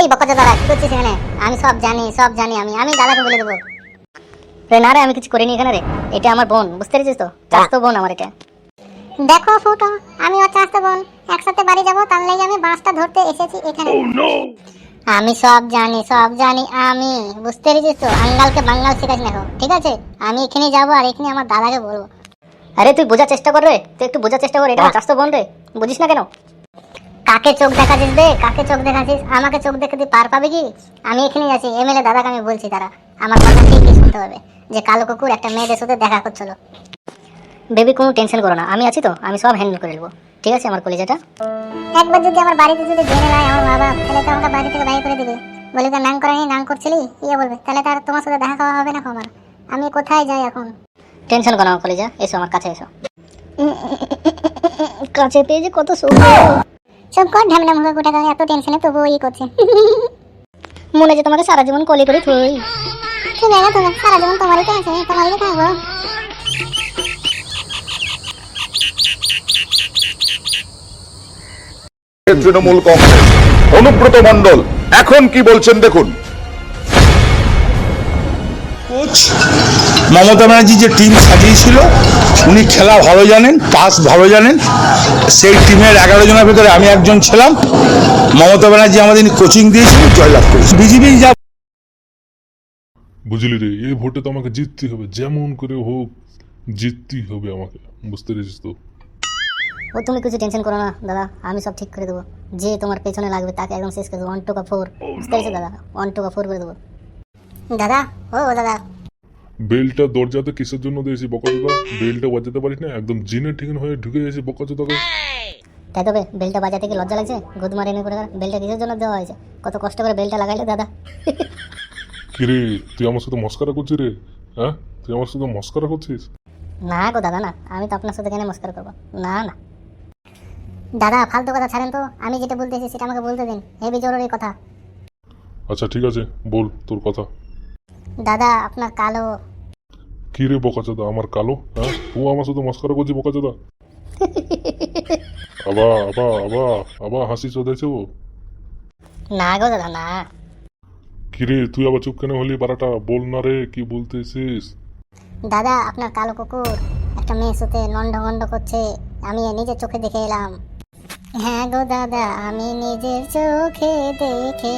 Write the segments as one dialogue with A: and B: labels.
A: এই বকাচোদা দাদা কি করছিস এখানে? আমি সব জানি আমি দাদাকে বলে দেবো। রে না রে, আমি কিছু করিনি এখানে রে। এটা আমার বোন, বুঝতে পেরেছিস তো? চাস্তো বোন আমার এটা। দেখো ফুটো, আমি ওর চাস্তো বোন, একসাথে বাড়ি যাবো, তার লাগি আমি বাসটা ধরতে এসেছি এখানে। আমি সব জানি আমি, বুঝতে পেরেছিস তো? আঙ্গালকে বাঙ্গাল শেখাস না, ঠিক আছে? আমি এখানে যাবো আর এখানে আমার দাদাকে বলবো। আরে তুই বোঝার চেষ্টা কর রে, তুই একটু বোঝার চেষ্টা কর, এটা আমার চাস্তো বোন রে, বুঝিস না কেন? কাকে চোখ দেখাছিস রে, কাকে চোখ দেখাছিস? আমাকে চোখ দেখে তুই পার পাবি কি? আমি এখানে আছি, এমএলএ দাদাকে আমি বলছি, তারা আমার কথা ঠিকই শুনতে হবে, যে কালো কুকুর একটা মেয়েদের সাথে দেখা করছিল। বেবি কোনো টেনশন করো না, আমি আছি তো, আমি সব হ্যান্ডেল করে নেবো, ঠিক আছে আমার কলেজাটা? একবার যদি আমার বাড়িতে যদি জেনে নেয় আমার বাবা, তাহলে তো আমাকে বাড়ি থেকে বাইরে করে দেবে, বলে তো নাং করানি, নাং করছিলি, ইয়ে বলবে, তাহলে তার তোমার সাথে দেখা খাওয়া হবে না আমার। আমি কোথায় যাই এখন? টেনশন করো না কলেজা, এসো আমার কাছে এসো। কাছে পেয়ে যে কত সুখ। সব কর ঢামনা মুখে গোটা গায়ে, এত টেনশনে তবুও ই করছে। মনে যে তোমাকে সারা জীবন কোলে করে থই। তুমি না, তুমি সারা জীবন তোমারই তো আছে, তোমারই থাকবো।
B: তৃণমূল কংগ্রেস অনুব্রত মণ্ডল এখন কি বলছেন দেখুন।
C: কোচ মমতা ব্যানার্জি যে টিম সাজিয়েছিল, উনি খেলা ভালো জানেন, পাস ভালো জানেন। সেই টিমের 11 জনের ভেতরে আমি একজন ছিলাম। মমতা ব্যানার্জি আমাদের কোচিং দিয়েছিল, জয়লাভ করেছি। বিজেপি যা
D: বুঝলি রে, এই ভোটে তো আমাকে জিততেই হবে, যেমন করে হোক জিততেই হবে আমাকে, বুঝতে পেরেছিস তো?
A: ও তুমি কিছু টেনশন করো না দাদা, আমি সব ঠিক করে দেবো। যে তোমার পেছনে লাগবে তাকে একদম শেষ করে দেবো, 1 to 4, বুঝতে পেরেছো দাদা? 1 to 4 করে দেবো দাদা। ও দাদা,
D: বেলটা দরজাতে কিসের জন্য দিয়েছি বকাচোদা? বেলটা বাজাতে পারিস না, একদম জিনে ঠিকন হয়ে ঢুকে গেছি বকাচোদাকে।
A: তাই তবে বেলটা বাজাতে কি লজ্জা লাগছে? গুদ মারি এনে করে বেলটা কিসের জন্য দেওয়া হয়েছে? কত কষ্ট করে বেলটা লাগাইলে দাদা।
D: কিরে, তুই আমার সাথে মস্কারা করছিস রে? হ্যাঁ, তুই আমার সাথে মস্কারা করছিস?
A: না গো দাদা না, আমি তো আপনার সাথে কেন মস্কার করবো? না না দাদা, ফালতু কথা ছাড়েন তো, আমি যেটা বলতেছি সেটা আমাকে বলতে দিন, হেবি জরুরি কথা।
D: আচ্ছা ঠিক আছে, বল তোর কথা।
A: দাদা আপনার কালো।
D: কি রে বকাচোদা, আমার কালো? হ্যাঁ, তুই আমার সাথে মস্কারা করছিস বকাচোদা? আবার আবার আবার আবার হাসি চোদাইছে ও।
A: না গো দাদা না।
D: কিরে, তুই আবার চুপ কেন হলি বারাটা? বল না রে, কি বলতেছিস?
A: দাদা আপনার কালো কুকুর একটা মেয়ের সাথে লন্ডভন্ড করছে, আমি নিজের চোখে দেখে এলাম। হ্যাঁ গো দাদা, আমি নিজের চোখে দেখে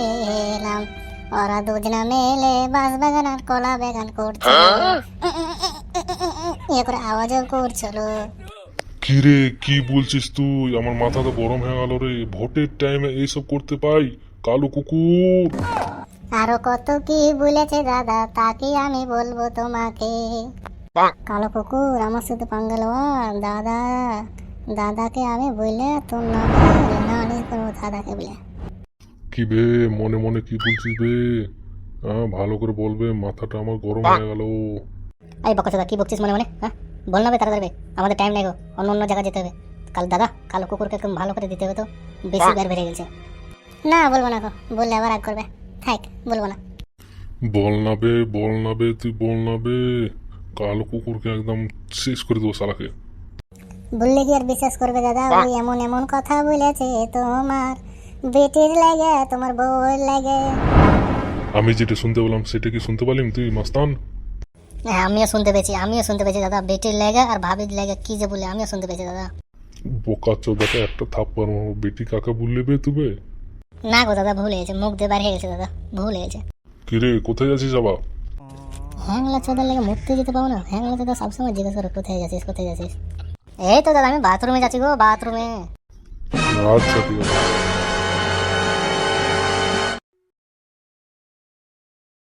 A: এলাম, ওরা দুজনা মেলে বাঁশ বাগান আর কলা বাগান করছে, ইয়ে করে আওয়াজও করছিল।
D: কিরে, কি বলছিস তুই? আমার মাথা তো গরম হয়ে গেল রে, ভোটের টাইমে এইসব করতে পাই? কালো কুকুর।
A: আরো কত কি বলেছে দাদা, তা কি আমি বলবো তোমাকে? কালো কুকুর আমার সাথে পাঙ্গা লওয়া দাদা, দাদাকে আমি বললে তোর নাম নানি করবো দাদাকে বলে।
D: কি বে, মনে মনে কি বলছিস বে? হ্যাঁ, ভালো করে বলবে, মাথাটা আমার গরম হয়ে গেল।
A: এই বকচোদা, কি বকছিস মনে মনে? হ্যাঁ বল না বে, তাড়াতাড়ি, আমাদের টাইম নেই গো, অন্য অন্য জায়গায় যেতে হবে। কাল দাদা কালো কুকুরকে একদম ভালো করে দিতে হবে, তো বেশি বার বেড়ে গেছে। না বলবো না গো, বললে আবার রাগ করবে, থাক বলবো না।
D: বল না বে, বল না বে, তুই বল না বে। কালো কুকুরকে একদম শেষ করে দেবো শালাকে।
A: বললে কি আর বিশ্বাস করবে দাদা? ওই এমন এমন কথা বলেছে তোমার বেটির লাগে, তোমার বউর লাগে।
D: আমি যেটা শুনতে পেলাম সেটা কি শুনতে পারলি তুই মাস্তান?
A: হ্যাঁ আমিও শুনতে পেয়েছি দাদা, বেটির লাগে আর ভাবির লাগে, কি যে বলে, আমিও শুনতে পেয়েছি দাদা।
D: বোকা চোদাকে একটা থাপ্পড় মারবো, বেটি কাকে বললে বে তুই?
A: না গো দাদা, ভুল হয়েছে, মুখ দিয়ে বার হয়ে গেছে দাদা, ভুল হয়েছে।
D: কিরে, কোথায় যাচ্ছিস আবার?
A: হ্যাংলা চোদার লাগে মরতে যেতে পাবো না? হ্যাংলা চোদা সবসময় জিজ্ঞেস করো কোথায় যাচ্ছিস কোথায় যাচ্ছিস। এই তো দাদা আমি বাথরুমে যাচ্ছি গো, বাথরুমে।
D: আচ্ছা ঠিক আছে।